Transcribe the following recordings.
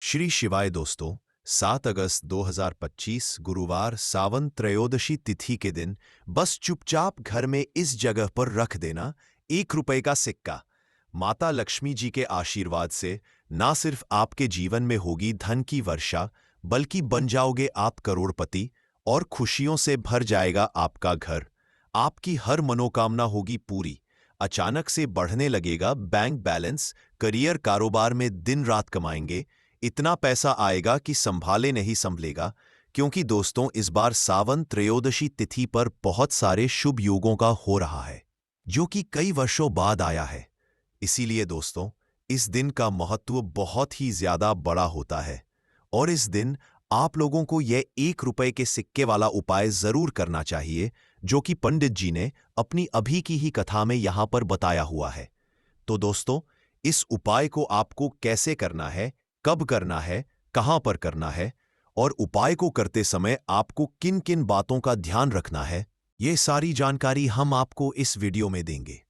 श्री शिवाय दोस्तों। 7 अगस्त 2025 गुरुवार सावन त्रयोदशी तिथि के दिन बस चुपचाप घर में इस जगह पर रख देना 1 रुपए का सिक्का। माता लक्ष्मी जी के आशीर्वाद से ना सिर्फ आपके जीवन में होगी धन की वर्षा, बल्कि बन जाओगे आप करोड़पति और खुशियों से भर जाएगा आपका घर। आपकी हर मनोकामना होगी पूरी। अचानक से बढ़ने लगेगा बैंक बैलेंस, करियर कारोबार में दिन रात कमाएंगे, इतना पैसा आएगा कि संभाले नहीं संभलेगा। क्योंकि दोस्तों, इस बार सावन त्रयोदशी तिथि पर बहुत सारे शुभ योगों का हो रहा है, जो कि कई वर्षों बाद आया है। इसीलिए दोस्तों, इस दिन का महत्व बहुत ही ज्यादा बड़ा होता है और इस दिन आप लोगों को यह 1 रुपए के सिक्के वाला उपाय जरूर करना चाहिए, जो कि पंडित जी ने अपनी अभी की ही कथा में यहां पर बताया हुआ है। तो दोस्तों, इस उपाय को आपको कैसे करना है, कब करना है, कहां पर करना है और उपाय को करते समय आपको किन किन बातों का ध्यान रखना है, ये सारी जानकारी हम आपको इस वीडियो में देंगे।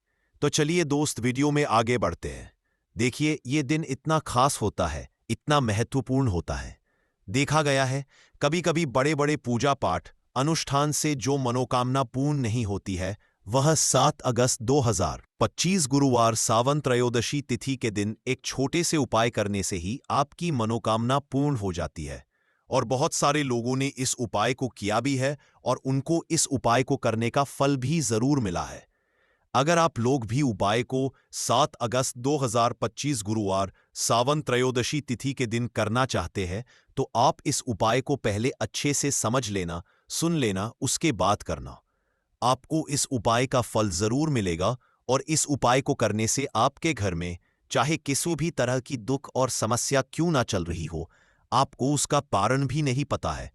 तो चलिए दोस्त, वीडियो में आगे बढ़ते हैं। देखिए, ये दिन इतना खास होता है, इतना महत्वपूर्ण होता है। देखा गया है, कभी कभी बड़े बड़े पूजा पाठ अनुष्ठान से जो मनोकामना पूर्ण नहीं होती है, वह 7 अगस्त 2025 गुरुवार सावन त्रयोदशी तिथि के दिन एक छोटे से उपाय करने से ही आपकी मनोकामना पूर्ण हो जाती है। और बहुत सारे लोगों ने इस उपाय को किया भी है और उनको इस उपाय को करने का फल भी जरूर मिला है। अगर आप लोग भी उपाय को 7 अगस्त 2025 गुरुवार सावन त्रयोदशी तिथि के दिन करना चाहते हैं, तो आप इस उपाय को पहले अच्छे से समझ लेना, सुन लेना, उसके बाद करना। आपको इस उपाय का फल जरूर मिलेगा और इस उपाय को करने से आपके घर में चाहे किसी भी तरह की दुख और समस्या क्यों ना चल रही हो, आपको उसका कारण भी नहीं पता है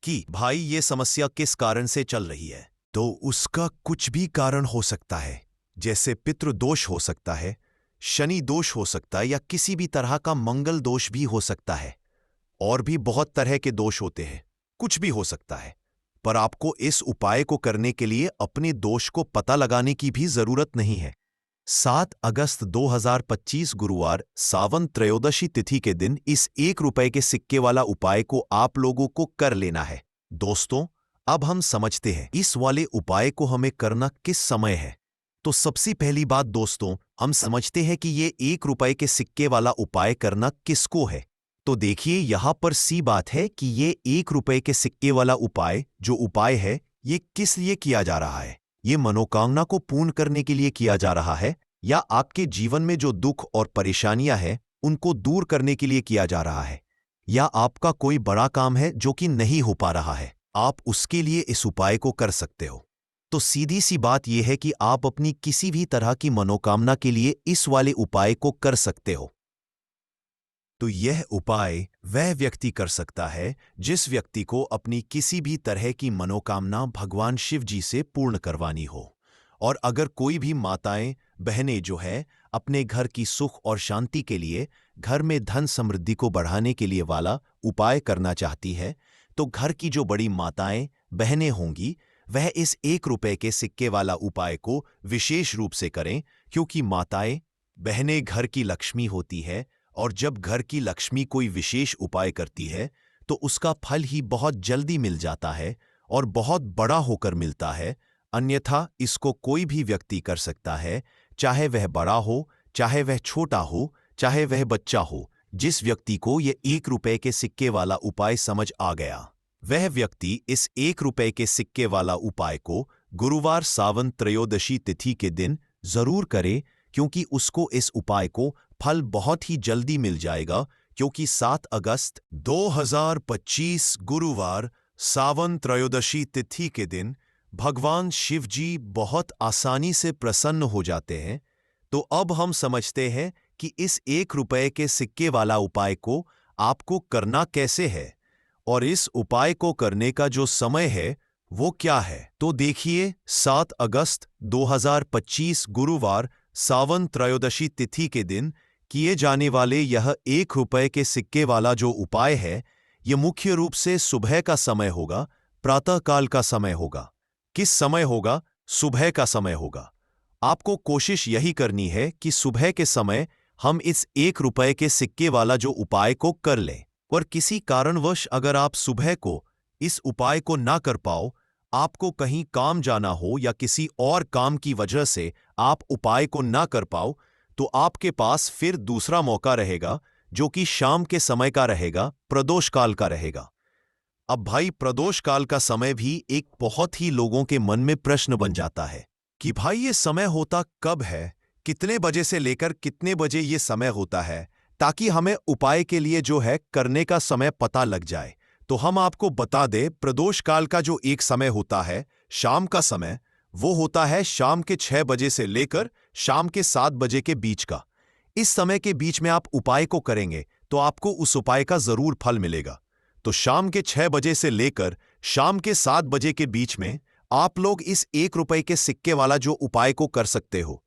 कि भाई ये समस्या किस कारण से चल रही है, तो उसका कुछ भी कारण हो सकता है। जैसे पितृदोष हो सकता है, शनि दोष हो सकता है, या किसी भी तरह का मंगल दोष भी हो सकता है। और भी बहुत तरह के दोष होते हैं, कुछ भी हो सकता है। पर आपको इस उपाय को करने के लिए अपने दोष को पता लगाने की भी जरूरत नहीं है। 7 अगस्त 2025 गुरुवार सावन त्रयोदशी तिथि के दिन इस 1 रुपए के सिक्के वाला उपाय को आप लोगों को कर लेना है। दोस्तों, अब हम समझते हैं इस वाले उपाय को हमें करना किस समय है। तो सबसे पहली बात दोस्तों, हम समझते हैं कि ये 1 रुपए के सिक्के वाला उपाय करना किसको है। तो देखिए, यहां पर सी बात है कि ये 1 रुपए के सिक्के वाला उपाय जो उपाय है, ये किस लिए किया जा रहा है। ये मनोकामना को पूर्ण करने के लिए किया जा रहा है, या आपके जीवन में जो दुख और परेशानियां हैं उनको दूर करने के लिए किया जा रहा है, या आपका कोई बड़ा काम है जो कि नहीं हो पा रहा है, आप उसके लिए इस उपाय को कर सकते हो। तो सीधी सी बात यह है कि आप अपनी किसी भी तरह की मनोकामना के लिए इस वाले उपाय को कर सकते हो। तो यह उपाय वह व्यक्ति कर सकता है जिस व्यक्ति को अपनी किसी भी तरह की मनोकामना भगवान शिव जी से पूर्ण करवानी हो। और अगर कोई भी माताएं बहनें जो है अपने घर की सुख और शांति के लिए, घर में धन समृद्धि को बढ़ाने के लिए वाला उपाय करना चाहती है, तो घर की जो बड़ी माताएं बहनें होंगी, वह इस 1 रुपए के सिक्के वाला उपाय को विशेष रूप से करें। क्योंकि माताएं बहनें घर की लक्ष्मी होती है, और जब घर की लक्ष्मी कोई विशेष उपाय करती है तो उसका फल ही बहुत जल्दी मिल जाता है और बहुत बड़ा होकर मिलता है। अन्यथा इसको कोई भी व्यक्ति कर सकता है, चाहे वह बड़ा हो, चाहे वह छोटा हो, चाहे वह बच्चा हो। जिस व्यक्ति को यह 1 रुपए के सिक्के वाला उपाय समझ आ गया, वह व्यक्ति इस 1 रुपए के सिक्के वाला उपाय को गुरुवार सावन त्रयोदशी तिथि के दिन जरूर करे, क्योंकि उसको इस उपाय को फल बहुत ही जल्दी मिल जाएगा। क्योंकि 7 अगस्त 2025 गुरुवार सावन त्रयोदशी तिथि के दिन भगवान शिव जी बहुत आसानी से प्रसन्न हो जाते हैं। तो अब हम समझते हैं कि इस 1 रुपए के सिक्के वाला उपाय को आपको करना कैसे है, और इस उपाय को करने का जो समय है वो क्या है। तो देखिए, 7 अगस्त 2025 गुरुवार सावन त्रयोदशी तिथि के दिन किए जाने वाले यह 1 रुपए के सिक्के वाला जो उपाय है, यह मुख्य रूप से सुबह का समय होगा, प्रातःकाल का समय होगा। किस समय होगा? सुबह का समय होगा। आपको कोशिश यही करनी है कि सुबह के समय हम इस 1 रुपए के सिक्के वाला जो उपाय को कर लें। और किसी कारणवश अगर आप सुबह को इस उपाय को ना कर पाओ, आपको कहीं काम जाना हो या किसी और काम की वजह से आप उपाय को ना कर पाओ, तो आपके पास फिर दूसरा मौका रहेगा, जो कि शाम के समय का रहेगा, प्रदोष काल का रहेगा। अब भाई, प्रदोष काल का समय भी एक बहुत ही लोगों के मन में प्रश्न बन जाता है कि भाई ये समय होता कब है, कितने बजे से लेकर कितने बजे ये समय होता है, ताकि हमें उपाय के लिए जो है करने का समय पता लग जाए। तो हम आपको बता दें, प्रदोष काल का जो एक समय होता है, शाम का समय, वो होता है शाम के 6 बजे से लेकर शाम के 7 बजे के बीच का। इस समय के बीच में आप उपाय को करेंगे तो आपको उस उपाय का जरूर फल मिलेगा। तो शाम के 6 बजे से लेकर शाम के 7 बजे के बीच में आप लोग इस 1 रुपए के सिक्के वाला जो उपाय को कर सकते हो।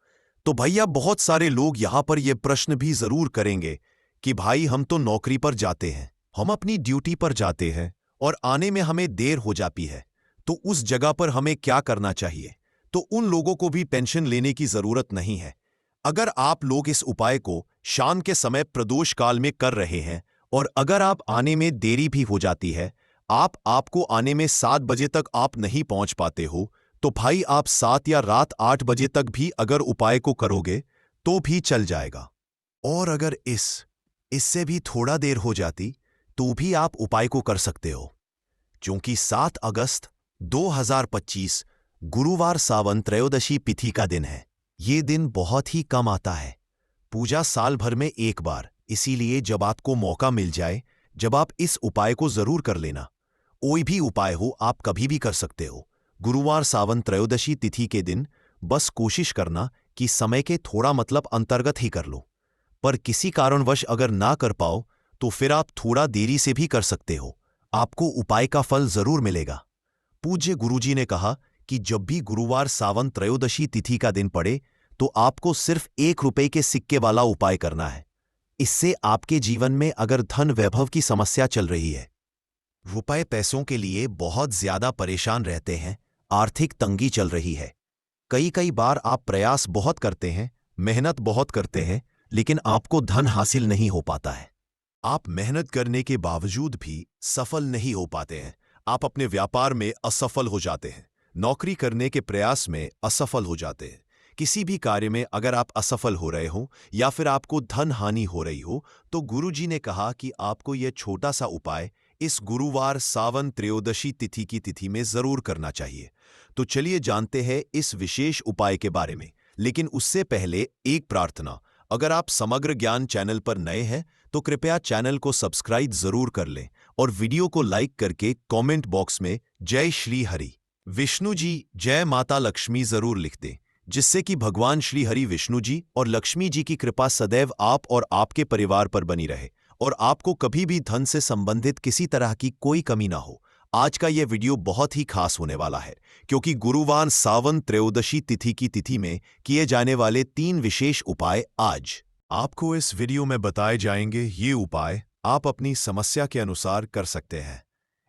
तो भैया, बहुत सारे लोग यहां पर यह प्रश्न भी जरूर करेंगे कि भाई हम तो नौकरी पर जाते हैं, हम अपनी ड्यूटी पर जाते हैं और आने में हमें देर हो जाती है, तो उस जगह पर हमें क्या करना चाहिए। तो उन लोगों को भी टेंशन लेने की जरूरत नहीं है। अगर आप लोग इस उपाय को शाम के समय प्रदोष काल में कर रहे हैं और अगर आप आने में देरी भी हो जाती है, आपको आने में 7 बजे तक आप नहीं पहुंच पाते हो, तो भाई आप 7 या रात 8 बजे तक भी अगर उपाय को करोगे तो भी चल जाएगा। और अगर इससे भी थोड़ा देर हो जाती तो भी आप उपाय को कर सकते हो, क्योंकि 7 अगस्त 2025 गुरुवार सावन त्रयोदशी तिथि का दिन है। ये दिन बहुत ही कम आता है, पूजा साल भर में एक बार, इसीलिए जब आपको मौका मिल जाए, जब आप इस उपाय को जरूर कर लेना। कोई भी उपाय हो, आप कभी भी कर सकते हो। गुरुवार सावन त्रयोदशी तिथि के दिन बस कोशिश करना कि समय के थोड़ा अंतर्गत ही कर लो। पर किसी कारणवश अगर ना कर पाओ तो फिर आप थोड़ा देरी से भी कर सकते हो, आपको उपाय का फल जरूर मिलेगा। पूज्य गुरुजी ने कहा कि जब भी गुरुवार सावन त्रयोदशी तिथि का दिन पड़े तो आपको सिर्फ 1 रुपए के सिक्के वाला उपाय करना है। इससे आपके जीवन में अगर धन वैभव की समस्या चल रही है, रुपए पैसों के लिए बहुत ज्यादा परेशान रहते हैं, आर्थिक तंगी चल रही है, कई बार आप प्रयास बहुत करते हैं, मेहनत बहुत करते हैं, लेकिन आपको धन हासिल नहीं हो पाता है, आप मेहनत करने के बावजूद भी सफल नहीं हो पाते हैं, आप अपने व्यापार में असफल हो जाते हैं, नौकरी करने के प्रयास में असफल हो जाते हैं, किसी भी कार्य में अगर आप असफल हो रहे हो या फिर आपको धन हानि हो रही हो, तो गुरुजी ने कहा कि आपको यह छोटा सा उपाय इस गुरुवार सावन त्रयोदशी तिथि की तिथि में जरूर करना चाहिए। तो चलिए जानते हैं इस विशेष उपाय के बारे में, लेकिन उससे पहले एक प्रार्थना। अगर आप समग्र ज्ञान चैनल पर नए हैं तो कृपया चैनल को सब्सक्राइब जरूर कर लें और वीडियो को लाइक करके कमेंट बॉक्स में जय श्री हरि विष्णु जी, जय माता लक्ष्मी जरूर लिख दें, जिससे कि भगवान श्री हरि विष्णु जी और लक्ष्मी जी की कृपा सदैव आप और आपके परिवार पर बनी रहे और आपको कभी भी धन से संबंधित किसी तरह की कोई कमी ना हो। आज का यह वीडियो बहुत ही खास होने वाला है, क्योंकि गुरुवार सावन त्रयोदशी तिथि की तिथि में किए जाने वाले 3 विशेष उपाय आज आपको इस वीडियो में बताए जाएंगे। ये उपाय आप अपनी समस्या के अनुसार कर सकते हैं।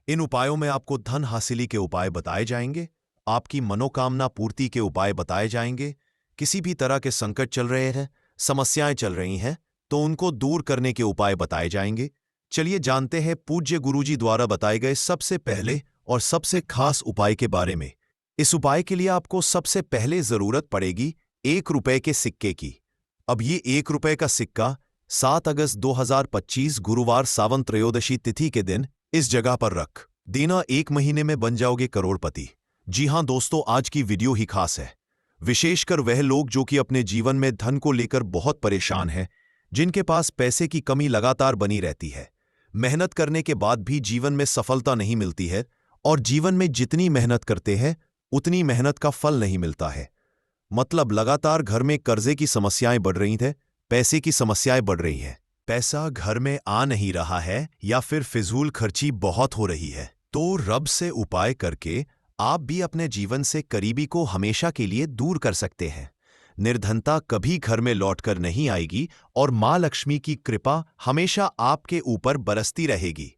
इन उपायों में आपको धन हासिली के उपाय बताए जाएंगे, आपकी मनोकामना पूर्ति के उपाय बताए जाएंगे, किसी भी तरह के संकट चल रहे हैं, समस्याएं चल रही हैं तो उनको दूर करने के उपाय बताए जाएंगे। चलिए जानते हैं पूज्य गुरुजी द्वारा बताए गए सबसे पहले और सबसे खास उपाय के बारे में। इस उपाय के लिए आपको सबसे पहले जरूरत पड़ेगी 1 रुपए के सिक्के की। अब ये 1 रुपए का सिक्का 7 अगस्त 2025 गुरुवार सावन त्रयोदशी तिथि के दिन इस जगह पर रख देना। 1 महीने में बन जाओगे करोड़पति। जी हां दोस्तों, आज की वीडियो ही खास है, विशेषकर वह लोग जो कि अपने जीवन में धन को लेकर बहुत परेशान हैं, जिनके पास पैसे की कमी लगातार बनी रहती है, मेहनत करने के बाद भी जीवन में सफलता नहीं मिलती है और जीवन में जितनी मेहनत करते हैं उतनी मेहनत का फल नहीं मिलता है। मतलब लगातार घर में कर्जे की समस्याएं बढ़ रही हैं, पैसे की समस्याएं बढ़ रही हैं, पैसा घर में आ नहीं रहा है या फिर फिजूल खर्ची बहुत हो रही है। तो रब से उपाय करके आप भी अपने जीवन से करीबी को हमेशा के लिए दूर कर सकते हैं। निर्धनता कभी घर में लौटकर नहीं आएगी और मां लक्ष्मी की कृपा हमेशा आपके ऊपर बरसती रहेगी।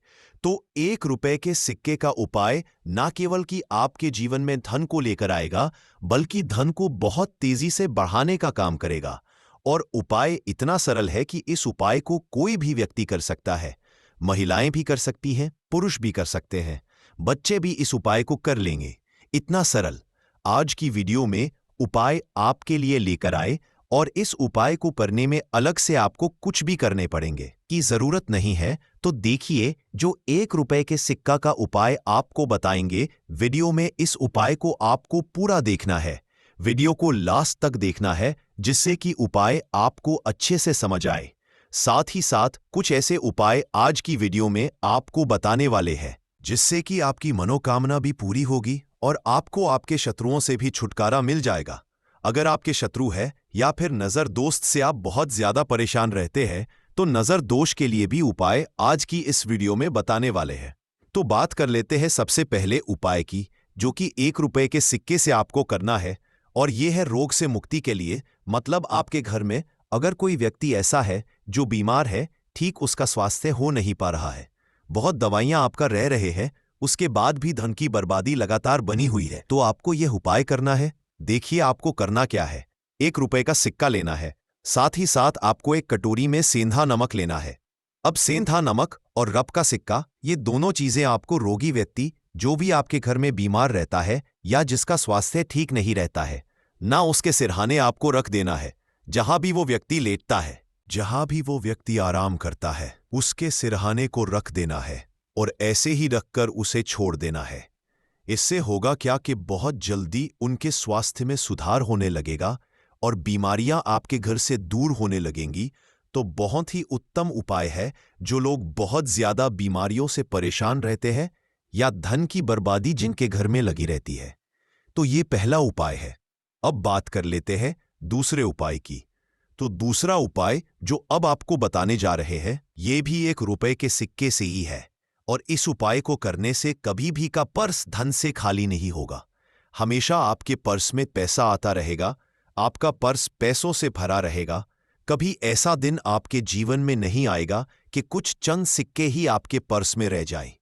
तो 1 रुपए के सिक्के का उपाय न केवल कि आपके जीवन में धन को लेकर आएगा, बल्कि धन को बहुत तेजी से बढ़ाने का काम करेगा और उपाय इतना सरल है कि इस उपाय को कोई भी व्यक्ति कर सकता है। महिलाएं भी कर सकती हैं, पुरुष भी कर सकते हैं, बच्चे भी इस उपाय को कर लेंगे। इतना सरल। आज की वीडियो में उपाय आपके लिए लेकर आए और इस उपाय को करने में अलग से आपको कुछ भी करने पड़ेंगे की जरूरत नहीं है। तो देखिए, जो 1 रुपए के सिक्का का उपाय आपको बताएंगे वीडियो में, इस उपाय को आपको पूरा देखना है। वीडियो को लास्ट तक देखना है जिससे कि उपाय आपको अच्छे से समझ आए। साथ ही साथ कुछ ऐसे उपाय आज की वीडियो में आपको बताने वाले हैं जिससे कि आपकी मनोकामना भी पूरी होगी और आपको आपके शत्रुओं से भी छुटकारा मिल जाएगा। अगर आपके शत्रु है या फिर नजर दोस्त से आप बहुत ज्यादा परेशान रहते हैं तो नजर दोष के लिए भी उपाय आज की इस वीडियो में बताने वाले हैं। तो बात कर लेते हैं सबसे पहले उपाय की, जो कि 1 रुपए के सिक्के से आपको करना है। और यह है रोग से मुक्ति के लिए। मतलब आपके घर में अगर कोई व्यक्ति ऐसा है जो बीमार है, ठीक उसका स्वास्थ्य हो नहीं पा रहा है, बहुत दवाइयां आपका रह रहे हैं, उसके बाद भी धन की बर्बादी लगातार बनी हुई है, तो आपको यह उपाय करना है। देखिए आपको करना क्या है। 1 रुपए का सिक्का लेना है, साथ ही साथ आपको एक कटोरी में सेंधा नमक लेना है। अब सेंधा नमक और रब का सिक्का, ये दोनों चीजें आपको रोगी व्यक्ति जो भी आपके घर में बीमार रहता है या जिसका स्वास्थ्य ठीक नहीं रहता है, ना उसके सिरहाने आपको रख देना है। जहां भी वो व्यक्ति लेटता है, जहां भी वो व्यक्ति आराम करता है, उसके सिरहाने को रख देना है और ऐसे ही रखकर उसे छोड़ देना है। इससे होगा क्या कि बहुत जल्दी उनके स्वास्थ्य में सुधार होने लगेगा और बीमारियां आपके घर से दूर होने लगेंगी। तो बहुत ही उत्तम उपाय है। जो लोग बहुत ज्यादा बीमारियों से परेशान रहते हैं या धन की बर्बादी जिनके घर में लगी रहती है, तो ये पहला उपाय है। अब बात कर लेते हैं दूसरे उपाय की। तो दूसरा उपाय जो अब आपको बताने जा रहे हैं, ये भी 1 रुपए के सिक्के से ही है। और इस उपाय को करने से कभी भी का पर्स धन से खाली नहीं होगा। हमेशा आपके पर्स में पैसा आता रहेगा, आपका पर्स पैसों से भरा रहेगा। कभी ऐसा दिन आपके जीवन में नहीं आएगा कि कुछ चंद सिक्के ही आपके पर्स में रह जाएं।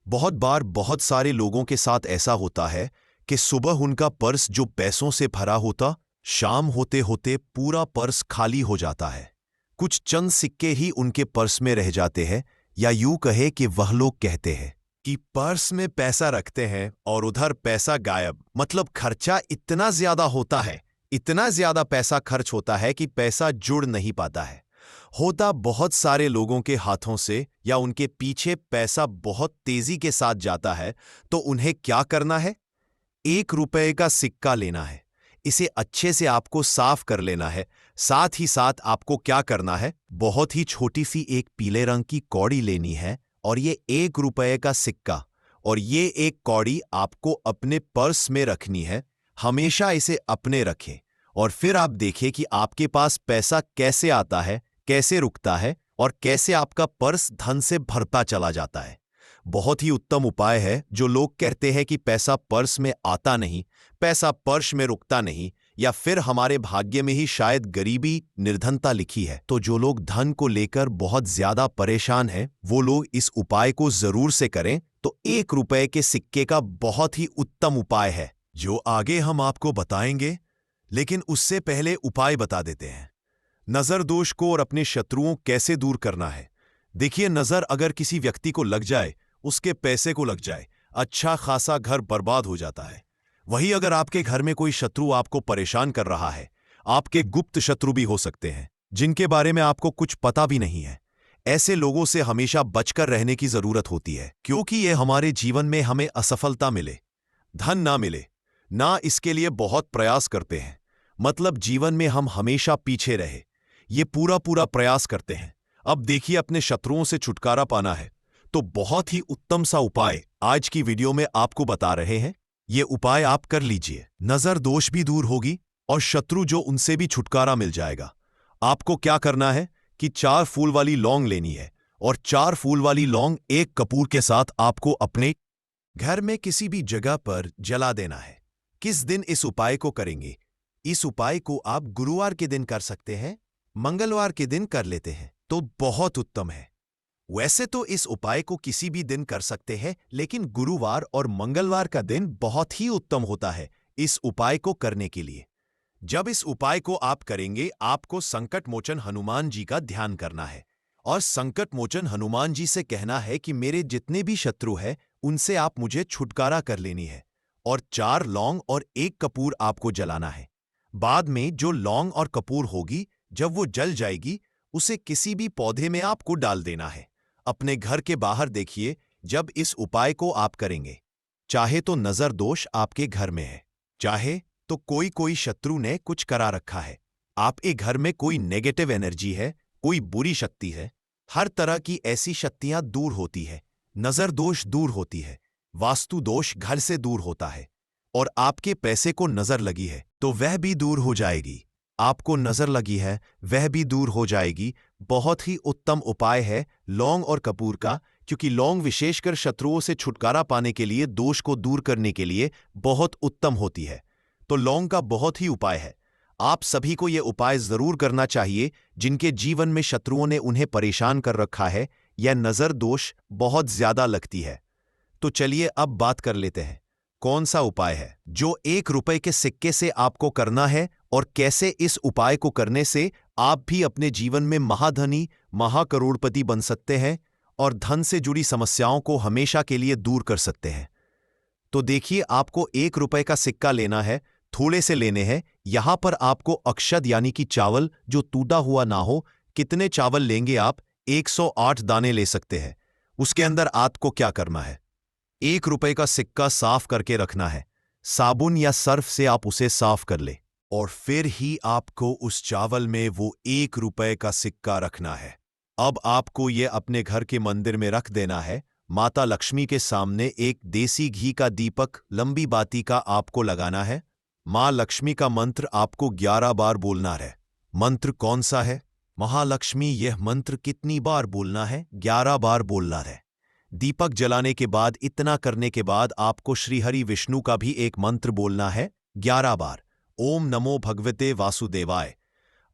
बहुत बार बहुत सारे लोगों के साथ ऐसा होता है कि सुबह उनका पर्स जो पैसों से भरा होता, शाम होते होते पूरा पर्स खाली हो जाता है। कुछ चंद सिक्के ही उनके पर्स में रह जाते हैं, या यूं कहे कि वह लोग कहते हैं कि पर्स में पैसा रखते हैं और उधर पैसा गायब। मतलब खर्चा इतना ज्यादा होता है, इतना ज्यादा पैसा खर्च होता है कि पैसा जुड़ नहीं पाता है। होता बहुत सारे लोगों के हाथों से या उनके पीछे पैसा बहुत तेजी के साथ जाता है। तो उन्हें क्या करना है? 1 रुपए का सिक्का लेना है, इसे अच्छे से आपको साफ कर लेना है। साथ ही साथ आपको क्या करना है? बहुत ही छोटी सी एक पीले रंग की कौड़ी लेनी है और ये 1 रुपए का सिक्का और ये एक कौड़ी आपको अपने पर्स में रखनी है। हमेशा इसे अपने रखें और फिर आप देखें कि आपके पास पैसा कैसे आता है, कैसे रुकता है और कैसे आपका पर्स धन से भरता चला जाता है। बहुत ही उत्तम उपाय है। जो लोग कहते हैं कि पैसा पर्स में आता नहीं, पैसा पर्स में रुकता नहीं, या फिर हमारे भाग्य में ही शायद गरीबी निर्धनता लिखी है, तो जो लोग धन को लेकर बहुत ज्यादा परेशान हैं, वो लोग इस उपाय को जरूर से करें। तो 1 रुपए के सिक्के का बहुत ही उत्तम उपाय है जो आगे हम आपको बताएंगे। लेकिन उससे पहले उपाय बता देते हैं। नजर दोष को और अपने शत्रुओं कैसे दूर करना है। देखिए, नजर अगर किसी व्यक्ति को लग जाए, उसके पैसे को लग जाए, अच्छा खासा घर बर्बाद हो जाता है। वही अगर आपके घर में कोई शत्रु आपको परेशान कर रहा है, आपके गुप्त शत्रु भी हो सकते हैं जिनके बारे में आपको कुछ पता भी नहीं है, ऐसे लोगों से हमेशा बचकर रहने की जरूरत होती है, क्योंकि ये हमारे जीवन में हमें असफलता मिले, धन ना मिले, ना इसके लिए बहुत प्रयास करते हैं। मतलब जीवन में हम हमेशा पीछे रहे, ये पूरा प्रयास करते हैं। अब देखिए, अपने शत्रुओं से छुटकारा पाना है तो बहुत ही उत्तम सा उपाय आज की वीडियो में आपको बता रहे हैं। ये उपाय आप कर लीजिए, नजर दोष भी दूर होगी और शत्रु जो उनसे भी छुटकारा मिल जाएगा। आपको क्या करना है कि 4 फूल वाली लौंग लेनी है और 4 फूल वाली लौंग एक कपूर के साथ आपको अपने घर में किसी भी जगह पर जला देना है। किस दिन इस उपाय को करेंगे? इस उपाय को आप गुरुवार के दिन कर सकते हैं, मंगलवार के दिन कर लेते हैं तो बहुत उत्तम है। वैसे तो इस उपाय को किसी भी दिन कर सकते हैं, लेकिन गुरुवार और मंगलवार का दिन बहुत ही उत्तम होता है इस उपाय को करने के लिए। जब इस उपाय को आप करेंगे, आपको संकट मोचन हनुमान जी का ध्यान करना है और संकट मोचन हनुमान जी से कहना है कि मेरे जितने भी शत्रु हैं, उनसे आप मुझे छुटकारा कर लेनी है। और 4 लौंग और 1 कपूर आपको जलाना है। बाद में जो लौंग और कपूर होगी, जब वो जल जाएगी, उसे किसी भी पौधे में आपको डाल देना है। अपने घर के बाहर देखिए, जब इस उपाय को आप करेंगे, चाहे तो नजर दोष आपके घर में है, चाहे तो कोई शत्रु ने कुछ करा रखा है, आपके घर में कोई नेगेटिव एनर्जी है, कोई बुरी शक्ति है, हर तरह की ऐसी शक्तियां दूर होती है। नजर दोष दूर होती है, वास्तु दोष घर से दूर होता है, और आपके पैसे को नजर लगी है तो वह भी दूर हो जाएगी। आपको नजर लगी है, वह भी दूर हो जाएगी। बहुत ही उत्तम उपाय है लौंग और कपूर का, क्योंकि लौंग विशेषकर शत्रुओं से छुटकारा पाने के लिए, दोष को दूर करने के लिए बहुत उत्तम होती है। तो लौंग का बहुत ही उपाय है। आप सभी को यह उपाय जरूर करना चाहिए जिनके जीवन में शत्रुओं ने उन्हें परेशान कर रखा है या नजर दोष बहुत ज्यादा लगती है। तो चलिए अब बात कर लेते हैं, कौन सा उपाय है जो 1 रुपए के सिक्के से आपको करना है और कैसे इस उपाय को करने से आप भी अपने जीवन में महाधनी, महाकरोड़पति बन सकते हैं और धन से जुड़ी समस्याओं को हमेशा के लिए दूर कर सकते हैं। तो देखिए, आपको 1 रुपए का सिक्का लेना है, थोड़े से लेने हैं। यहां पर आपको अक्षत यानी कि चावल जो टूटा हुआ ना हो, कितने चावल लेंगे आप? 108 दाने ले सकते हैं। उसके अंदर आपको क्या करना है, 1 रुपए का सिक्का साफ करके रखना है। साबुन या सर्फ से आप उसे साफ कर ले और फिर ही आपको उस चावल में वो 1 रुपए का सिक्का रखना है। अब आपको ये अपने घर के मंदिर में रख देना है। माता लक्ष्मी के सामने एक देसी घी का दीपक लंबी बाती का आपको लगाना है। मां लक्ष्मी का मंत्र आपको 11 बार बोलना है। मंत्र कौन सा है? महालक्ष्मी, यह मंत्र कितनी बार बोलना है? 11 बार बोलना है। दीपक जलाने के बाद, इतना करने के बाद आपको श्रीहरि विष्णु का भी एक मंत्र बोलना है 11 बार। ओम नमो भगवते वासुदेवाय।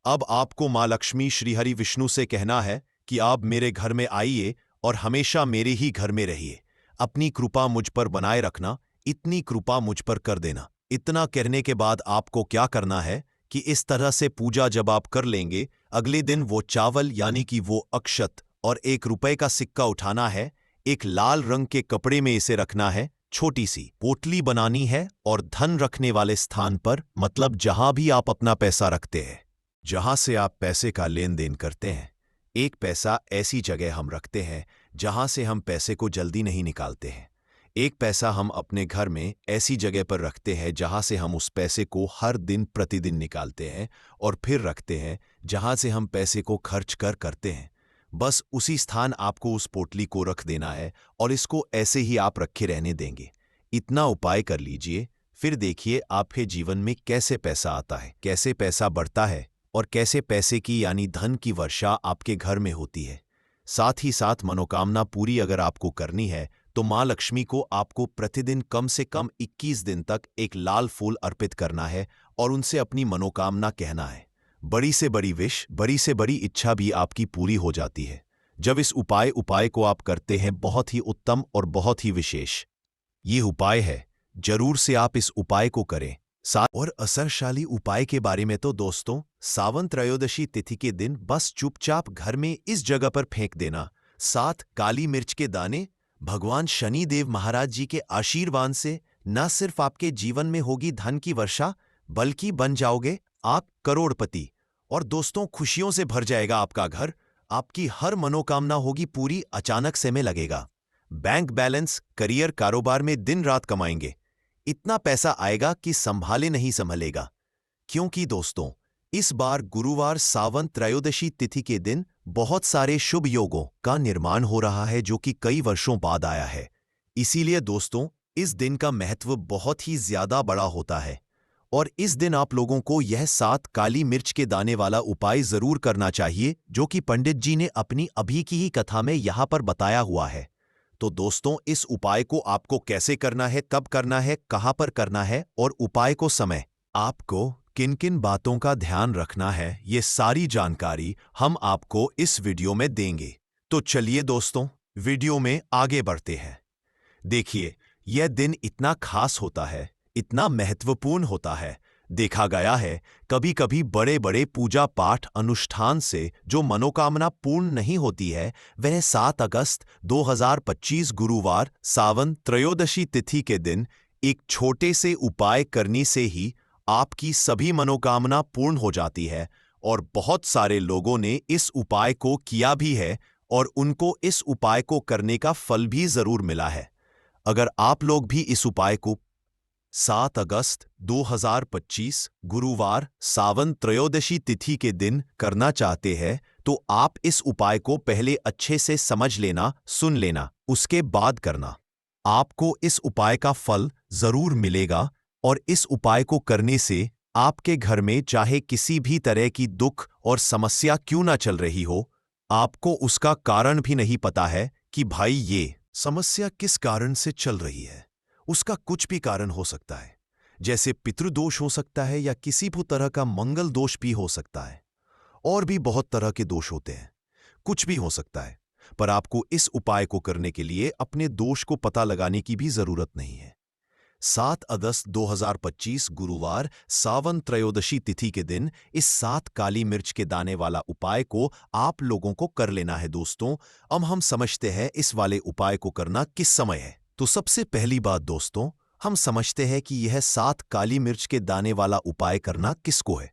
अब आपको मां लक्ष्मी श्रीहरि विष्णु से कहना है कि आप मेरे घर में आइए और हमेशा मेरे ही घर में रहिए। अपनी कृपा मुझ पर बनाए रखना, इतनी कृपा मुझ पर कर देना। इतना कहने के बाद आपको क्या करना है कि इस तरह से पूजा जब आप कर लेंगे, अगले दिन वो चावल यानी कि वो अक्षत और 1 रुपए का सिक्का उठाना है। एक लाल रंग के कपड़े में इसे रखना है। छोटी सी पोटली बनानी है और धन रखने वाले स्थान पर, मतलब जहां भी आप अपना पैसा रखते हैं, जहां से आप पैसे का लेन देन करते हैं, एक पैसा ऐसी जगह हम रखते हैं जहां से हम पैसे को जल्दी नहीं निकालते हैं। एक पैसा हम अपने घर में ऐसी जगह पर रखते हैं जहां से हम उस पैसे को हर दिन प्रतिदिन निकालते हैं और फिर रखते हैं जहां से हम पैसे को खर्च करते हैं। बस उसी स्थान आपको उस पोटली को रख देना है और इसको ऐसे ही आप रखे रहने देंगे। इतना उपाय कर लीजिए, फिर देखिए आपके जीवन में कैसे पैसा आता है, कैसे पैसा बढ़ता है और कैसे पैसे की यानी धन की वर्षा आपके घर में होती है। साथ ही साथ मनोकामना पूरी अगर आपको करनी है तो मां लक्ष्मी को आपको प्रतिदिन कम से कम 21 दिन तक एक लाल फूल अर्पित करना है और उनसे अपनी मनोकामना कहना है। बड़ी से बड़ी विश, बड़ी से बड़ी इच्छा भी आपकी पूरी हो जाती है जब इस उपाय को आप करते हैं। बहुत ही उत्तम और बहुत ही विशेष ये उपाय है, जरूर से आप इस उपाय को करें। और असरशाली उपाय के बारे में तो दोस्तों, सावन त्रयोदशी तिथि के दिन बस चुपचाप घर में इस जगह पर फेंक देना 7 काली मिर्च के दाने। भगवान शनिदेव महाराज जी के आशीर्वाद से न सिर्फ आपके जीवन में होगी धन की वर्षा, बल्कि बन जाओगे आप करोड़पति। और दोस्तों, खुशियों से भर जाएगा आपका घर, आपकी हर मनोकामना होगी पूरी। अचानक से में लगेगा बैंक बैलेंस, करियर, कारोबार में दिन रात कमाएंगे। इतना पैसा आएगा कि संभाले नहीं संभलेगा। क्योंकि दोस्तों, इस बार गुरुवार सावन त्रयोदशी तिथि के दिन बहुत सारे शुभ योगों का निर्माण हो रहा है जो कि कई वर्षों बाद आया है। इसीलिए दोस्तों, इस दिन का महत्व बहुत ही ज्यादा बड़ा होता है और इस दिन आप लोगों को यह 7 काली मिर्च के दाने वाला उपाय जरूर करना चाहिए, जो कि पंडित जी ने अपनी अभी की ही कथा में यहां पर बताया हुआ है। तो दोस्तों, इस उपाय को आपको कैसे करना है, कब करना है, कहां पर करना है और उपाय को समय आपको किन किन बातों का ध्यान रखना है, ये सारी जानकारी हम आपको इस वीडियो में देंगे। तो चलिए दोस्तों, वीडियो में आगे बढ़ते हैं। देखिए, यह दिन इतना खास होता है, इतना महत्वपूर्ण होता है, देखा गया है कभी कभी बड़े बड़े पूजा पाठ अनुष्ठान से जो मनोकामना पूर्ण नहीं होती है, वह 7 अगस्त 2025 गुरुवार सावन त्रयोदशी तिथि के दिन एक छोटे से उपाय करने से ही आपकी सभी मनोकामना पूर्ण हो जाती है। और बहुत सारे लोगों ने इस उपाय को किया भी है और उनको इस उपाय को करने का फल भी जरूर मिला है। अगर आप लोग भी इस उपाय को 7 अगस्त 2025 गुरुवार सावन त्रयोदशी तिथि के दिन करना चाहते हैं, तो आप इस उपाय को पहले अच्छे से समझ लेना, सुन लेना, उसके बाद करना। आपको इस उपाय का फल जरूर मिलेगा और इस उपाय को करने से आपके घर में चाहे किसी भी तरह की दुख और समस्या क्यों ना चल रही हो, आपको उसका कारण भी नहीं पता है कि भाई ये समस्या किस कारण से चल रही है। उसका कुछ भी कारण हो सकता है, जैसे पितृदोष हो सकता है या किसी भी तरह का मंगल दोष भी हो सकता है, और भी बहुत तरह के दोष होते हैं, कुछ भी हो सकता है। पर आपको इस उपाय को करने के लिए अपने दोष को पता लगाने की भी जरूरत नहीं है। 7 अगस्त 2025 गुरुवार सावन त्रयोदशी तिथि के दिन इस 7 काली मिर्च के दाने वाला उपाय को आप लोगों को कर लेना है दोस्तों। अब हम समझते हैं इस वाले उपाय को करना किस समय है। तो सबसे पहली बात दोस्तों, हम समझते हैं कि यह 7 काली मिर्च के दाने वाला उपाय करना किसको है।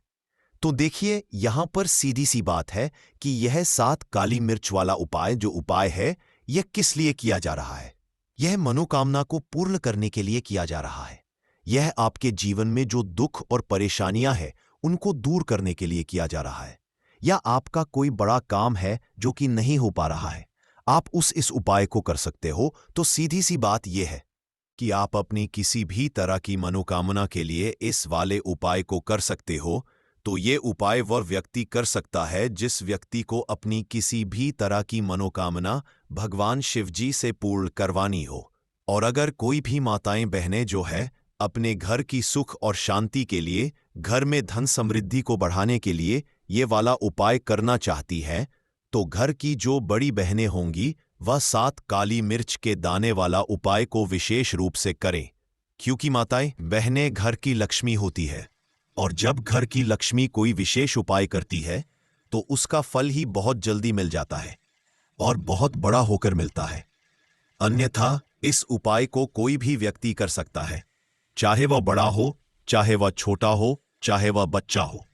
तो देखिए, यहां पर सीधी सी बात है कि यह 7 काली मिर्च वाला उपाय जो उपाय है, यह किस लिए किया जा रहा है। यह मनोकामना को पूर्ण करने के लिए किया जा रहा है। यह आपके जीवन में जो दुख और परेशानियां हैं, उनको दूर करने के लिए किया जा रहा है। या आपका कोई बड़ा काम है जो कि नहीं हो पा रहा है, आप इस उपाय को कर सकते हो। तो सीधी सी बात यह है कि आप अपनी किसी भी तरह की मनोकामना के लिए इस वाले उपाय को कर सकते हो। तो ये उपाय वह व्यक्ति कर सकता है जिस व्यक्ति को अपनी किसी भी तरह की मनोकामना भगवान शिवजी से पूर्ण करवानी हो। और अगर कोई भी माताएं बहनें जो है अपने घर की सुख और शांति के लिए, घर में धन समृद्धि को बढ़ाने के लिए ये वाला उपाय करना चाहती है, तो घर की जो बड़ी बहनें होंगी वह 7 काली मिर्च के दाने वाला उपाय को विशेष रूप से करें। क्योंकि माताएं बहनें घर की लक्ष्मी होती है, और जब घर की लक्ष्मी कोई विशेष उपाय करती है तो उसका फल ही बहुत जल्दी मिल जाता है और बहुत बड़ा होकर मिलता है। अन्यथा इस उपाय को कोई भी व्यक्ति कर सकता है, चाहे वह बड़ा हो, चाहे वह छोटा हो, चाहे वह बच्चा हो।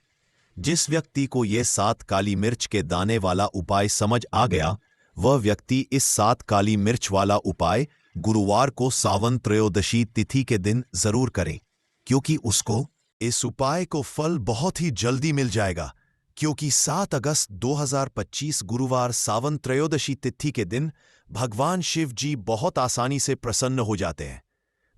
जिस व्यक्ति को यह 7 काली मिर्च के दाने वाला उपाय समझ आ गया, वह व्यक्ति इस 7 काली मिर्च वाला उपाय गुरुवार को सावन त्रयोदशी तिथि के दिन जरूर करें, क्योंकि उसको इस उपाय को फल बहुत ही जल्दी मिल जाएगा। क्योंकि 7 अगस्त 2025 गुरुवार सावन त्रयोदशी तिथि के दिन भगवान शिव जी बहुत आसानी से प्रसन्न हो जाते हैं।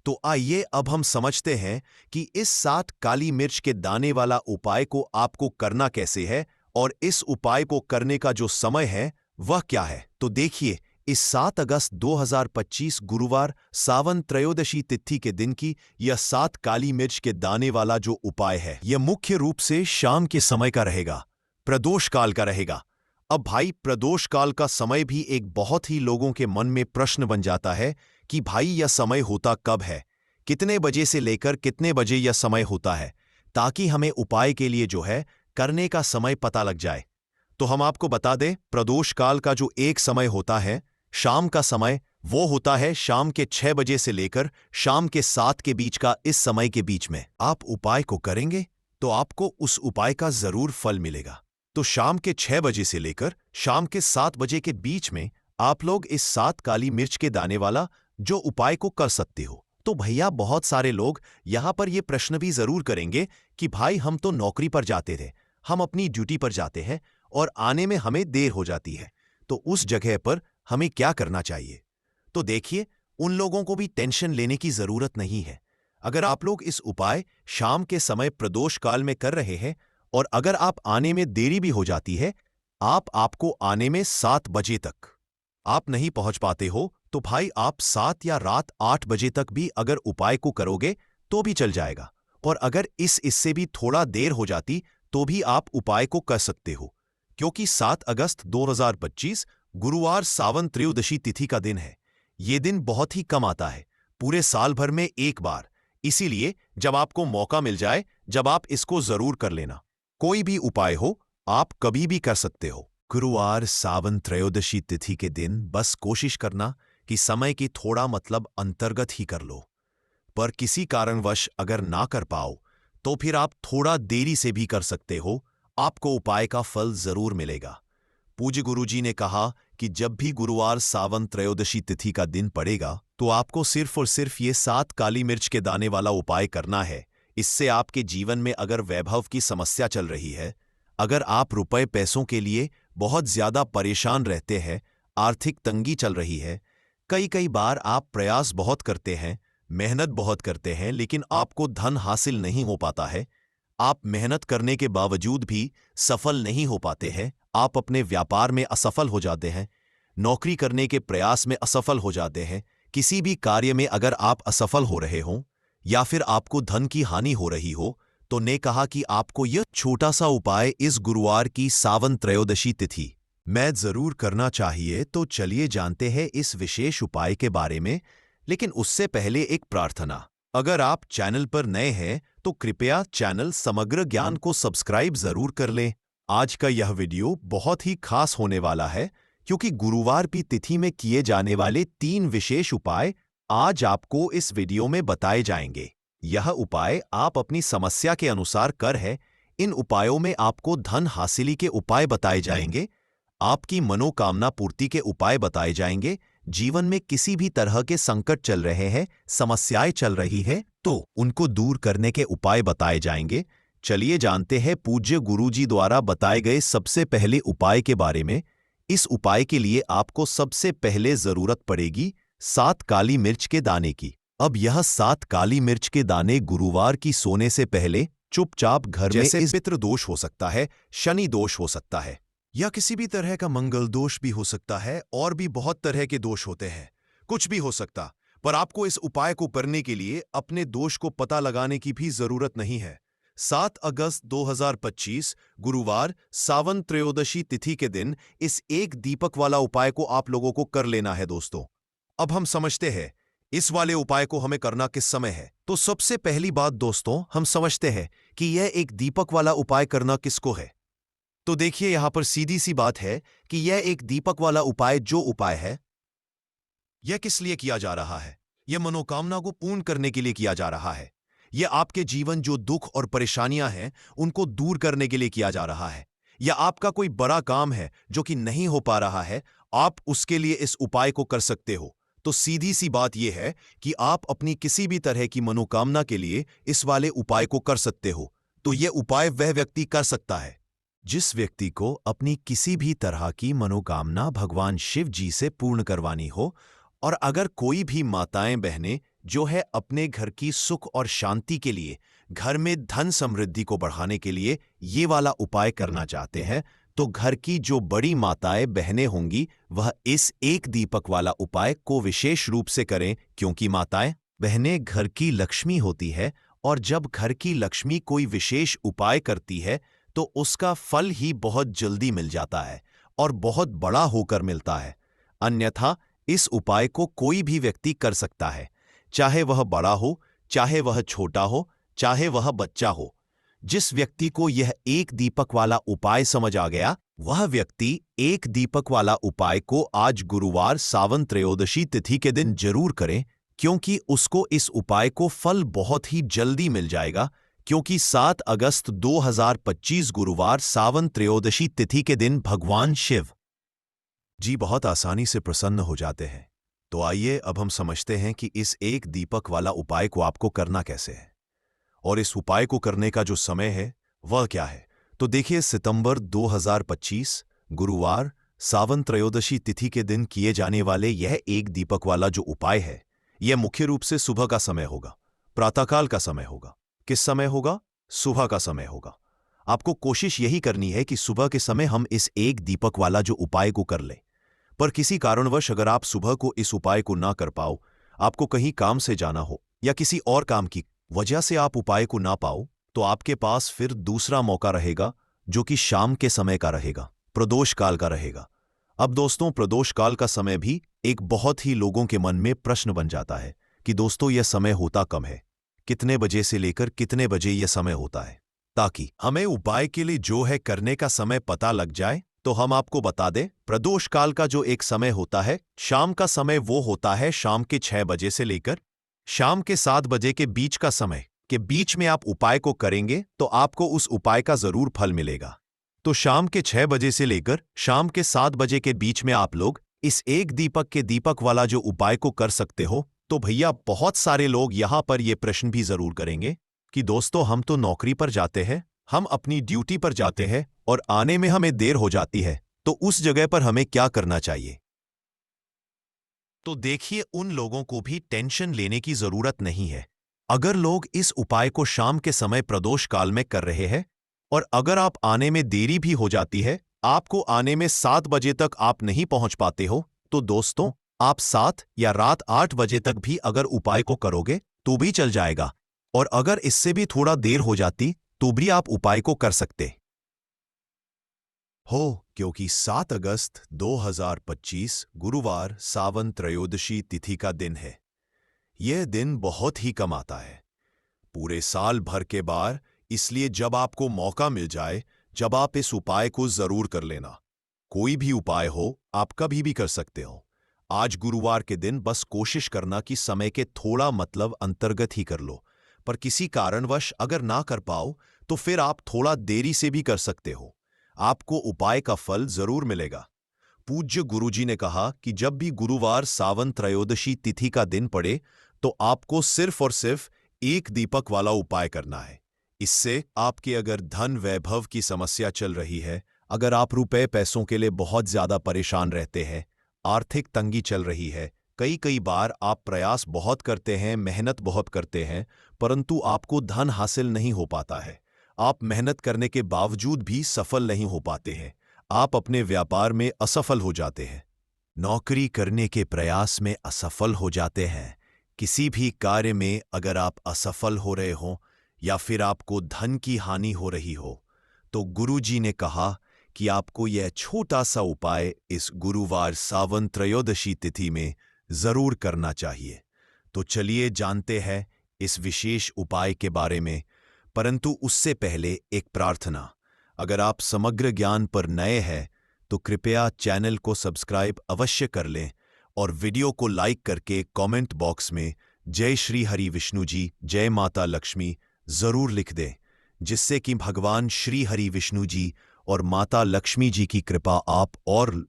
तो आइए अब हम समझते हैं कि इस 7 काली मिर्च के दाने वाला उपाय को आपको करना कैसे है और इस उपाय को करने का जो समय है वह क्या है। तो देखिए, इस 7 अगस्त 2025 गुरुवार सावन त्रयोदशी तिथि के दिन की यह 7 काली मिर्च के दाने वाला जो उपाय है, यह मुख्य रूप से शाम के समय का रहेगा, प्रदोष काल का रहेगा। अब भाई, प्रदोष काल का समय भी एक बहुत ही लोगों के मन में प्रश्न बन जाता है कि भाई यह समय होता कब है, कितने बजे से लेकर कितने बजे यह समय होता है, ताकि हमें उपाय के लिए जो है करने का समय पता लग जाए। तो हम आपको बता दें, प्रदोष काल का जो एक समय होता है, शाम का समय, वो होता है शाम के 6 बजे से लेकर शाम के 7 के बीच का। इस समय के बीच में आप उपाय को करेंगे तो आपको उस उपाय का जरूर फल मिलेगा। तो शाम के 6 बजे से लेकर शाम के 7 बजे के बीच में आप लोग इस 7 काली मिर्च के दाने वाला जो उपाय को कर सकते हो। तो भैया, बहुत सारे लोग यहां पर यह प्रश्न भी जरूर करेंगे कि भाई हम तो नौकरी पर जाते थे, हम अपनी ड्यूटी पर जाते हैं और आने में हमें देर हो जाती है, तो उस जगह पर हमें क्या करना चाहिए। तो देखिए, उन लोगों को भी टेंशन लेने की जरूरत नहीं है। अगर आप लोग इस उपाय शाम के समय प्रदोष काल में कर रहे हैं और अगर आप आने में देरी भी हो जाती है, आपको आने में 7 बजे तक आप नहीं पहुंच पाते हो, तो भाई आप 7 या रात 8 बजे तक भी अगर उपाय को करोगे तो भी चल जाएगा। और अगर इससे भी थोड़ा देर हो जाती तो भी आप उपाय को कर सकते हो, क्योंकि 7 अगस्त 2025 गुरुवार सावन त्रयोदशी तिथि का दिन है। ये दिन बहुत ही कम आता है, पूरे साल भर में एक बार। इसीलिए जब आपको मौका मिल जाए, जब आप इसको जरूर कर लेना। कोई भी उपाय हो, आप कभी भी कर सकते हो। गुरुवार सावन त्रयोदशी तिथि के दिन बस कोशिश करना कि समय की थोड़ा मतलब अंतर्गत ही कर लो। पर किसी कारणवश अगर ना कर पाओ तो फिर आप थोड़ा देरी से भी कर सकते हो, आपको उपाय का फल जरूर मिलेगा। पूज्य गुरुजी ने कहा कि जब भी गुरुवार सावन त्रयोदशी तिथि का दिन पड़ेगा तो आपको सिर्फ और सिर्फ ये 7 काली मिर्च के दाने वाला उपाय करना है। इससे आपके जीवन में अगर वैभव की समस्या चल रही है, अगर आप रुपए पैसों के लिए बहुत ज्यादा परेशान रहते हैं, आर्थिक तंगी चल रही है, कई कई बार आप प्रयास बहुत करते हैं, मेहनत बहुत करते हैं, लेकिन आपको धन हासिल नहीं हो पाता है, आप मेहनत करने के बावजूद भी सफल नहीं हो पाते हैं, आप अपने व्यापार में असफल हो जाते हैं, नौकरी करने के प्रयास में असफल हो जाते हैं, किसी भी कार्य में अगर आप असफल हो रहे हो या फिर आपको धन की हानि हो रही हो, तो ने कहा कि आपको यह छोटा सा उपाय इस गुरुवार की सावन त्रयोदशी तिथि में जरूर करना चाहिए। तो चलिए जानते हैं इस विशेष उपाय के बारे में, लेकिन उससे पहले एक प्रार्थना। अगर आप चैनल पर नए हैं तो कृपया चैनल समग्र ज्ञान को सब्सक्राइब जरूर कर लें। आज का यह वीडियो बहुत ही खास होने वाला है, क्योंकि गुरुवार की तिथि में किए जाने वाले 3 विशेष उपाय आज आपको इस वीडियो में बताए जाएंगे। यह उपाय आप अपनी समस्या के अनुसार कर है। इन उपायों में आपको धन हासिली के उपाय बताए जाएंगे, आपकी मनोकामना पूर्ति के उपाय बताए जाएंगे। जीवन में किसी भी तरह के संकट चल रहे हैं, समस्याएं चल रही है, तो उनको दूर करने के उपाय बताए जाएंगे। चलिए जानते हैं पूज्य गुरुजी द्वारा बताए गए सबसे पहले उपाय के बारे में। इस उपाय के लिए आपको सबसे पहले जरूरत पड़ेगी 7 काली मिर्च के दाने की। अब यह 7 काली मिर्च के दाने गुरुवार की सोने से पहले चुपचाप घर में, जैसे पितृ दोष हो सकता है, शनि दोष हो सकता है, या किसी भी तरह का मंगल दोष भी हो सकता है, और भी बहुत तरह के दोष होते हैं, कुछ भी हो सकता। पर आपको इस उपाय को करने के लिए अपने दोष को पता लगाने की भी जरूरत नहीं है। 7 अगस्त 2025 गुरुवार सावन त्रयोदशी तिथि के दिन इस एक दीपक वाला उपाय को आप लोगों को कर लेना है दोस्तों। अब हम समझते हैं इस वाले उपाय को हमें करना किस समय है। तो सबसे पहली बात दोस्तों, हम समझते हैं कि यह एक दीपक वाला उपाय करना किसको है। तो देखिए यहां पर सीधी सी बात है कि यह एक दीपक वाला उपाय जो उपाय है, यह किस लिए किया जा रहा है। यह मनोकामना को पूर्ण करने के लिए किया जा रहा है। यह आपके जीवन जो दुख और परेशानियां हैं उनको दूर करने के लिए किया जा रहा है। या आपका कोई बड़ा काम है जो कि नहीं हो पा रहा है, आप उसके लिए इस उपाय को कर सकते हो। तो सीधी सी बात यह है कि आप अपनी किसी भी तरह की मनोकामना के लिए इस वाले उपाय को कर सकते हो। तो यह उपाय वह व्यक्ति कर सकता है जिस व्यक्ति को अपनी किसी भी तरह की मनोकामना भगवान शिव जी से पूर्ण करवानी हो। और अगर कोई भी माताएं बहनें जो है अपने घर की सुख और शांति के लिए, घर में धन समृद्धि को बढ़ाने के लिए ये वाला उपाय करना चाहते हैं, तो घर की जो बड़ी माताएं बहनें होंगी वह इस एक दीपक वाला उपाय को विशेष रूप से करें, क्योंकि माताएं बहनें घर की लक्ष्मी होती है, और जब घर की लक्ष्मी कोई विशेष उपाय करती है तो उसका फल ही बहुत जल्दी मिल जाता है और बहुत बड़ा होकर मिलता है। अन्यथा इस उपाय को कोई भी व्यक्ति कर सकता है, चाहे वह बड़ा हो, चाहे वह छोटा हो, चाहे वह बच्चा हो। जिस व्यक्ति को यह एक दीपक वाला उपाय समझ आ गया, वह व्यक्ति एक दीपक वाला उपाय को आज गुरुवार सावन त्रयोदशी तिथि के दिन जरूर करें, क्योंकि उसको इस उपाय को फल बहुत ही जल्दी मिल जाएगा। क्योंकि 7 अगस्त 2025 गुरुवार सावन त्रयोदशी तिथि के दिन भगवान शिव जी बहुत आसानी से प्रसन्न हो जाते हैं। तो आइए अब हम समझते हैं कि इस एक दीपक वाला उपाय को आपको करना कैसे है, और इस उपाय को करने का जो समय है वह क्या है। तो देखिए, सितंबर 2025 गुरुवार सावन त्रयोदशी तिथि के दिन किए जाने वाले यह एक दीपक वाला जो उपाय है, यह मुख्य रूप से सुबह का समय होगा, प्रातःकाल का समय होगा। किस समय होगा? सुबह का समय होगा। आपको कोशिश यही करनी है कि सुबह के समय हम इस एक दीपक वाला जो उपाय को कर लें। पर किसी कारणवश अगर आप सुबह को इस उपाय को ना कर पाओ, आपको कहीं काम से जाना हो या किसी और काम की वजह से आप उपाय को ना पाओ, तो आपके पास फिर दूसरा मौका रहेगा जो कि शाम के समय का रहेगा, प्रदोष काल का रहेगा। अब दोस्तों, प्रदोष काल का समय भी एक बहुत ही लोगों के मन में प्रश्न बन जाता है कि दोस्तों यह समय होता कब है, कितने बजे से लेकर कितने बजे यह समय होता है, ताकि हमें उपाय के लिए जो है करने का समय पता लग जाए। तो हम आपको बता दें, प्रदोष काल का जो एक समय होता है, शाम का समय, वो होता है शाम के 6 बजे से लेकर शाम के 7 बजे के बीच का समय के बीच में आप उपाय को करेंगे तो आपको उस उपाय का जरूर फल मिलेगा। तो शाम के 6 बजे से लेकर शाम के 7 बजे के बीच में आप लोग इस एक दीपक के दीपक वाला जो उपाय को कर सकते हो। तो भैया, बहुत सारे लोग यहां पर ये प्रश्न भी जरूर करेंगे कि दोस्तों, हम तो नौकरी पर जाते हैं, हम अपनी ड्यूटी पर जाते हैं और आने में हमें देर हो जाती है, तो उस जगह पर हमें क्या करना चाहिए? तो देखिए, उन लोगों को भी टेंशन लेने की जरूरत नहीं है। अगर लोग इस उपाय को शाम के समय प्रदोष काल में कर रहे हैं और अगर आप आने में देरी भी हो जाती है, आपको आने में 7 बजे तक आप नहीं पहुंच पाते हो, तो दोस्तों, आप 7 या रात 8 बजे तक भी अगर उपाय को करोगे तो भी चल जाएगा। और अगर इससे भी थोड़ा देर हो जाती तो भी आप उपाय को कर सकते हो, क्योंकि 7 अगस्त 2025 गुरुवार सावन त्रयोदशी तिथि का दिन है। यह दिन बहुत ही कम आता है पूरे साल भर के बार, इसलिए जब आपको मौका मिल जाए, जब आप इस उपाय को जरूर कर लेना। कोई भी उपाय हो, आप कभी भी कर सकते हो। आज गुरुवार के दिन बस कोशिश करना कि समय के थोड़ा मतलब अंतर्गत ही कर लो, पर किसी कारणवश अगर ना कर पाओ तो फिर आप थोड़ा देरी से भी कर सकते हो। आपको उपाय का फल जरूर मिलेगा। पूज्य गुरुजी ने कहा कि जब भी गुरुवार सावन त्रयोदशी तिथि का दिन पड़े तो आपको सिर्फ और सिर्फ एक दीपक वाला उपाय करना है। इससे आपके अगर धन वैभव की समस्या चल रही है, अगर आप रुपए पैसों के लिए बहुत ज्यादा परेशान रहते हैं, आर्थिक तंगी चल रही है, कई बार आप प्रयास बहुत करते हैं, मेहनत बहुत करते हैं, परंतु आपको धन हासिल नहीं हो पाता है, आप मेहनत करने के बावजूद भी सफल नहीं हो पाते हैं, आप अपने व्यापार में असफल हो जाते हैं, नौकरी करने के प्रयास में असफल हो जाते हैं, किसी भी कार्य में अगर आप असफल हो रहे हो या फिर आपको धन की हानि हो रही हो, तो गुरुजी ने कहा कि आपको यह छोटा सा उपाय इस गुरुवार सावन त्रयोदशी तिथि में जरूर करना चाहिए। तो चलिए जानते हैं इस विशेष उपाय के बारे में, परंतु उससे पहले एक प्रार्थना। अगर आप समग्र ज्ञान पर नए हैं तो कृपया चैनल को सब्सक्राइब अवश्य कर लें और वीडियो को लाइक करके कमेंट बॉक्स में जय श्री हरि विष्णु जी, जय माता लक्ष्मी जरूर लिख दें, जिससे कि भगवान श्री हरि विष्णु जी और माता लक्ष्मी जी की कृपा आप और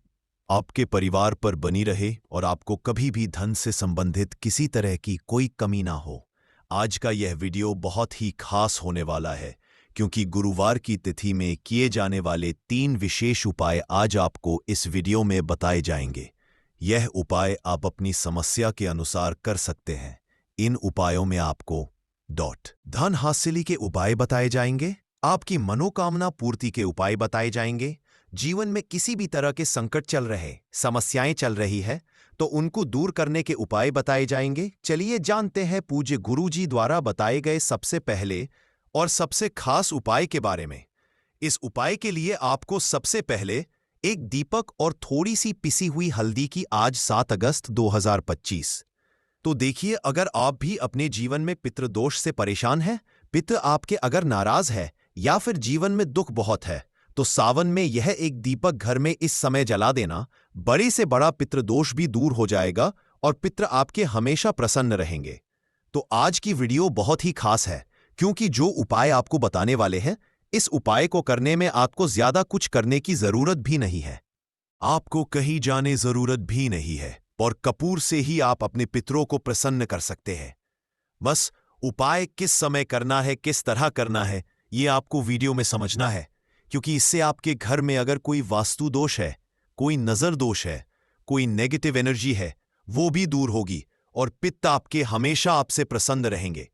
आपके परिवार पर बनी रहे और आपको कभी भी धन से संबंधित किसी तरह की कोई कमी ना हो। आज का यह वीडियो बहुत ही खास होने वाला है, क्योंकि गुरुवार की तिथि में किए जाने वाले 3 विशेष उपाय आज आपको इस वीडियो में बताए जाएंगे। यह उपाय आप अपनी समस्या के अनुसार कर सकते हैं। इन उपायों में आपको धन हासिली के उपाय बताए जाएंगे, आपकी मनोकामना पूर्ति के उपाय बताए जाएंगे, जीवन में किसी भी तरह के संकट चल रहे, समस्याएं चल रही है तो उनको दूर करने के उपाय बताए जाएंगे। चलिए जानते हैं पूज्य गुरुजी द्वारा बताए गए सबसे पहले और सबसे खास उपाय के बारे में। इस उपाय के लिए आपको सबसे पहले एक दीपक और थोड़ी सी पिसी हुई हल्दी की आज 7 अगस्त 2025। तो देखिए, अगर आप भी अपने जीवन में पितृदोष से परेशान हैं, पितृ आपके अगर नाराज है या फिर जीवन में दुख बहुत है, तो सावन में यह एक दीपक घर में इस समय जला देना, बड़े से बड़ा पितृदोष भी दूर हो जाएगा और पितृ आपके हमेशा प्रसन्न रहेंगे। तो आज की वीडियो बहुत ही खास है, क्योंकि जो उपाय आपको बताने वाले हैं, इस उपाय को करने में आपको ज्यादा कुछ करने की जरूरत भी नहीं है, आपको कहीं जाने जरूरत भी नहीं है और कपूर से ही आप अपने पितरों को प्रसन्न कर सकते हैं। बस उपाय किस समय करना है, किस तरह करना है, ये आपको वीडियो में समझना है, क्योंकि इससे आपके घर में अगर कोई वास्तु दोष है, कोई नजर दोष है, कोई नेगेटिव एनर्जी है, वो भी दूर होगी और पित्त आपके हमेशा आपसे प्रसन्न रहेंगे।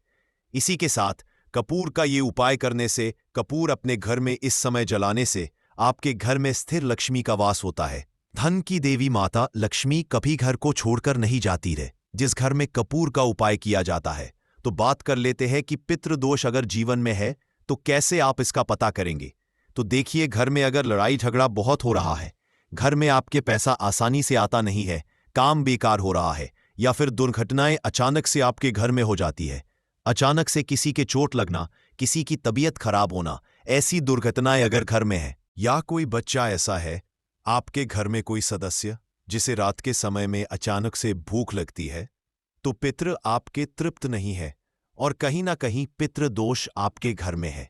इसी के साथ कपूर का ये उपाय करने से, कपूर अपने घर में इस समय जलाने से आपके घर में स्थिर लक्ष्मी का वास होता है। धन की देवी माता लक्ष्मी कभी घर को छोड़कर नहीं जाती है जिस घर में कपूर का उपाय किया जाता है। तो बात कर लेते हैं कि पितृदोष अगर जीवन में है तो कैसे आप इसका पता करेंगे। तो देखिए, घर में अगर लड़ाई झगड़ा बहुत हो रहा है, घर में आपके पैसा आसानी से आता नहीं है, काम बेकार हो रहा है या फिर दुर्घटनाएं अचानक से आपके घर में हो जाती है, अचानक से किसी के चोट लगना, किसी की तबीयत खराब होना, ऐसी दुर्घटनाएं अगर घर में है, या कोई बच्चा ऐसा है, आपके घर में कोई सदस्य जिसे रात के समय में अचानक से भूख लगती है, तो पितृ आपके तृप्त नहीं है और कहीं ना कहीं पितृ दोष आपके घर में है।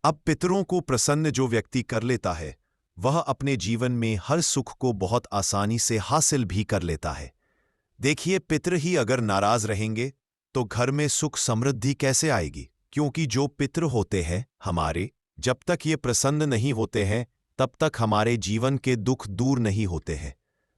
अब पितरों को प्रसन्न जो व्यक्ति कर लेता है, वह अपने जीवन में हर सुख को बहुत आसानी से हासिल भी कर लेता है। देखिए, पितृ ही अगर नाराज रहेंगे तो घर में सुख समृद्धि कैसे आएगी? क्योंकि जो पितृ होते हैं हमारे, जब तक ये प्रसन्न नहीं होते हैं तब तक हमारे जीवन के दुख दूर नहीं होते हैं।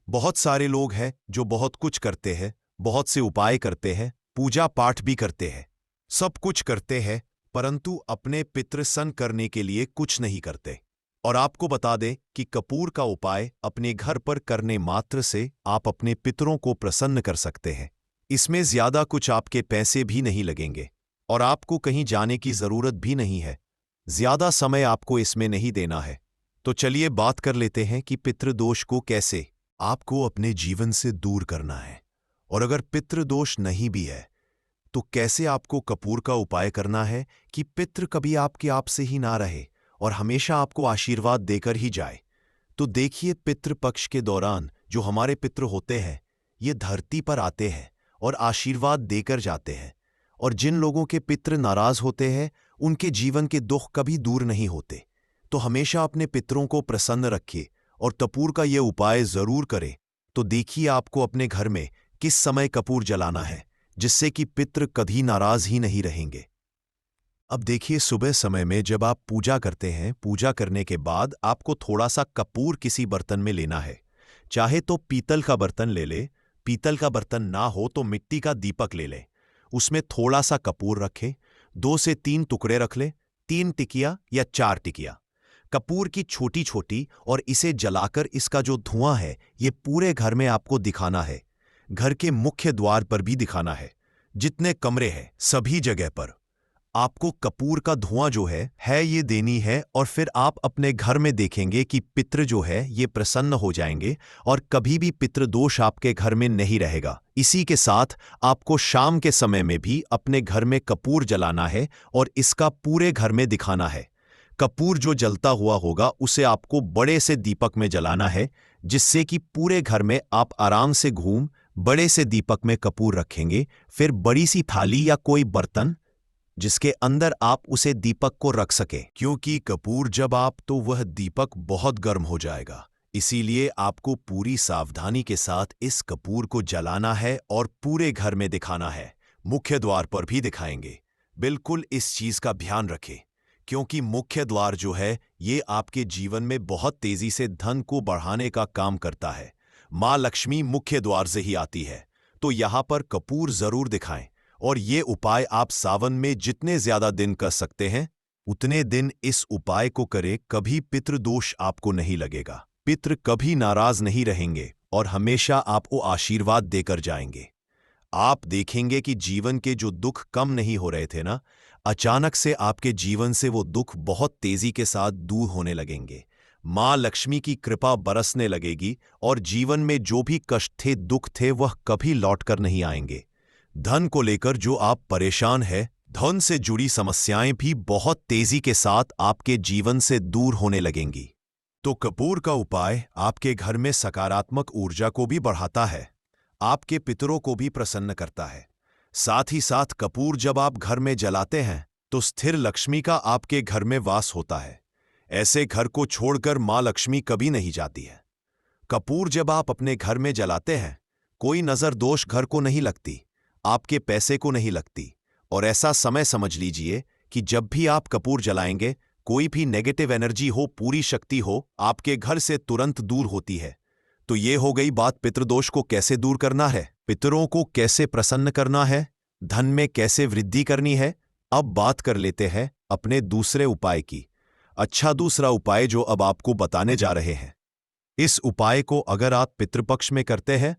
बहुत सारे लोग हैं जो बहुत कुछ करते हैं, बहुत से उपाय करते हैं, पूजा पाठ भी करते हैं, सब कुछ करते हैं, परंतु अपने पितृ सन करने के लिए कुछ नहीं करते। और आपको बता दें कि कपूर का उपाय अपने घर पर करने मात्र से आप अपने पितरों को प्रसन्न कर सकते हैं। इसमें ज्यादा कुछ आपके पैसे भी नहीं लगेंगे और आपको कहीं जाने की जरूरत भी नहीं है। ज्यादा समय आपको इसमें नहीं देना है। तो चलिए बात कर लेते हैं कि पितृदोष को कैसे आपको अपने जीवन से दूर करना है। और अगर पितृदोष नहीं भी है तो कैसे आपको कपूर का उपाय करना है कि पितृ कभी आपके आप से ही ना रहे और हमेशा आपको आशीर्वाद देकर ही जाए। तो देखिए, पितृपक्ष के दौरान जो हमारे पितृ होते हैं, ये धरती पर आते हैं और आशीर्वाद देकर जाते हैं। और जिन लोगों के पितृ नाराज होते हैं, उनके जीवन के दुख कभी दूर नहीं होते। तो हमेशा अपने पितरों को प्रसन्न रखिए और कपूर का ये उपाय जरूर करें। तो देखिए आपको अपने घर में किस समय कपूर जलाना है जिससे कि पितृ कभी नाराज ही नहीं रहेंगे। अब देखिए, सुबह समय में जब आप पूजा करते हैं, पूजा करने के बाद आपको थोड़ा सा कपूर किसी बर्तन में लेना है। चाहे तो पीतल का बर्तन ले ले, पीतल का बर्तन ना हो तो मिट्टी का दीपक ले ले। उसमें थोड़ा सा कपूर रखें, 2 से 3 टुकड़े रख ले, 3 टिकिया या 4 टिकिया कपूर की छोटी छोटी, और इसे जलाकर इसका जो धुआं है ये पूरे घर में आपको दिखाना है। घर के मुख्य द्वार पर भी दिखाना है, जितने कमरे हैं सभी जगह पर आपको कपूर का धुआं जो है ये देनी है। और फिर आप अपने घर में देखेंगे कि पितृ जो है ये प्रसन्न हो जाएंगे और कभी भी पितृदोष आपके घर में नहीं रहेगा। इसी के साथ आपको शाम के समय में भी अपने घर में कपूर जलाना है और इसका पूरे घर में दिखाना है। कपूर जो जलता हुआ होगा उसे आपको बड़े से दीपक में जलाना है, जिससे कि पूरे घर में आप आराम से घूम बड़े से दीपक में कपूर रखेंगे। फिर बड़ी सी थाली या कोई बर्तन जिसके अंदर आप उसे दीपक को रख सके, क्योंकि कपूर जब आप तो वह दीपक बहुत गर्म हो जाएगा। इसीलिए आपको पूरी सावधानी के साथ इस कपूर को जलाना है और पूरे घर में दिखाना है। मुख्य द्वार पर भी दिखाएंगे। बिल्कुल इस चीज का ध्यान रखें, क्योंकि मुख्य द्वार जो है ये आपके जीवन में बहुत तेजी से धन को बढ़ाने का काम करता है। माँ लक्ष्मी मुख्य द्वार से ही आती है, तो यहां पर कपूर जरूर दिखाएं। और ये उपाय आप सावन में जितने ज्यादा दिन कर सकते हैं उतने दिन इस उपाय को करें। कभी पितृदोष आपको नहीं लगेगा, पितृ कभी नाराज नहीं रहेंगे और हमेशा आपको आशीर्वाद देकर जाएंगे। आप देखेंगे कि जीवन के जो दुख कम नहीं हो रहे थे ना, अचानक से आपके जीवन से वो दुख बहुत तेजी के साथ दूर होने लगेंगे। माँ लक्ष्मी की कृपा बरसने लगेगी और जीवन में जो भी कष्ट थे, दुख थे, वह कभी लौटकर नहीं आएंगे। धन को लेकर जो आप परेशान हैं, धन से जुड़ी समस्याएं भी बहुत तेजी के साथ आपके जीवन से दूर होने लगेंगी। तो कपूर का उपाय आपके घर में सकारात्मक ऊर्जा को भी बढ़ाता है, आपके पितरों को भी प्रसन्न करता है। साथ ही साथ कपूर जब आप घर में जलाते हैं तो स्थिर लक्ष्मी का आपके घर में वास होता है। ऐसे घर को छोड़कर माँ लक्ष्मी कभी नहीं जाती है। कपूर जब आप अपने घर में जलाते हैं, कोई नजर दोष घर को नहीं लगती, आपके पैसे को नहीं लगती। और ऐसा समय समझ लीजिए कि जब भी आप कपूर जलाएंगे, कोई भी नेगेटिव एनर्जी हो, पूरी शक्ति हो, आपके घर से तुरंत दूर होती है। तो ये हो गई बात पितृदोष को कैसे दूर करना है, पितरों को कैसे प्रसन्न करना है, धन में कैसे वृद्धि करनी है। अब बात कर लेते हैं अपने दूसरे उपाय की। अच्छा, दूसरा उपाय जो अब आपको बताने जा रहे हैं, इस उपाय को अगर आप पितृपक्ष में करते हैं